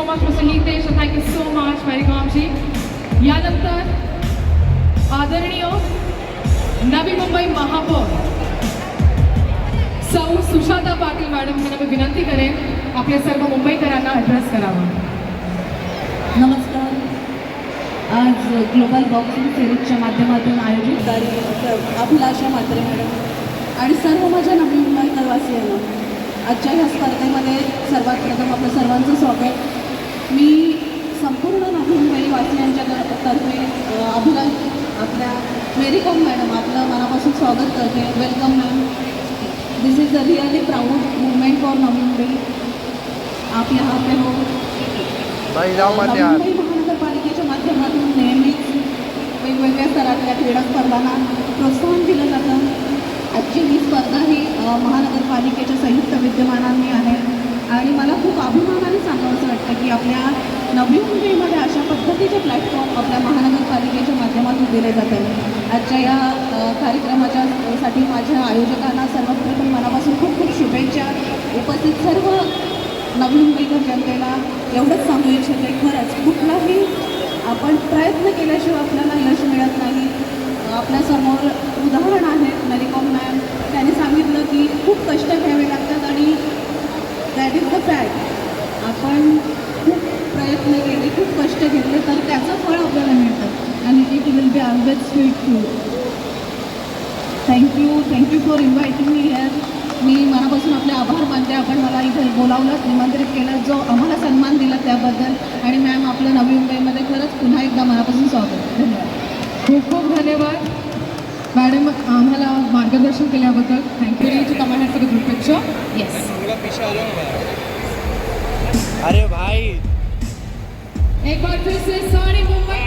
Much mister Hitesh, thank you so much मॅरीकॉमजी. यानंतर आदरणीय नवी मुंबई महापौर सौ सुशांता पाटील मॅडम यांना मी विनंती करेन आपल्या सर्व मुंबईकरांना ॲड्रेस करावा. नमस्कार. आज ग्लोबल बॉक्सिंग सिरीजच्या माध्यमातून आयोजित अभिलाषा म्हात्रे मॅडम आणि सर्व माझ्या नवी मुंबईकरवासियांना आजच्या ह्या स्पर्धेमध्ये सर्वात प्रथम आपलं सर्वांचं स्वागत. मी संपूर्ण नवी मुंबईवासियांच्या तर्फे आपल्या मेरीकॉम मॅडम आपलं मनापासून स्वागत करते. Welcome ma'am. This is a really proud movement for Navi Mumbai. आप यहाँ पे हो. नवी मुंबई महानगरपालिकेच्या माध्यमातून नेहमीच वेगवेगळ्या स्तरातल्या क्रीडा स्पर्धांना प्रोत्साहन दिलं जातं. आजची ही स्पर्धा ही महानगरपालिकेच्या संयुक्त विद्यमानांनी आहे आणि मला खूप अभिमानाने सांगावंसं वाटतं की आपल्या नवी मुंबईमध्ये अशा पद्धतीचे प्लॅटफॉर्म आपल्या महानगरपालिकेच्या माध्यमातून दिले जातात. आजच्या या कार्यक्रमाच्यासाठी माझ्या आयोजकांना सर्वप्रथम मनापासून खूप खूप शुभेच्छा. उपस्थित सर्व नवी मुंबईकर जनतेला एवढंच सांगू इच्छिते, खरंच कुठलाही आपण प्रयत्न केल्याशिवाय आपल्याला यश मिळत नाही. आपल्यासमोर उदाहरण आहेत मेरीकॉम मॅम. त्यांनी सांगितलं की खूप कष्ट घ्यावे लागतात आणि दॅट इज द फॅक्ट. आपण खूप प्रयत्न केले, खूप कष्ट घेतले तर त्याचं फळ आपल्याला मिळतं आणि it will be always sweet too. Thank you for inviting me here. मी मनापासून आपले आभार मानते. आपण मला इथे बोलावलं, निमंत्रित केलं, जो आम्हाला सन्मान दिला त्याबद्दल. आणि मॅम आपलं नवी मुंबईमध्ये खरंच पुन्हा एकदा मनापासून स्वागत. धन्यवाद. खूप खूप धन्यवाद मॅडम आम्हाला मार्गदर्शन केल्याबद्दल. Thank you to come ahead for the group picture. Yes. अरे भाई एक बार फिर से सारी मुंबई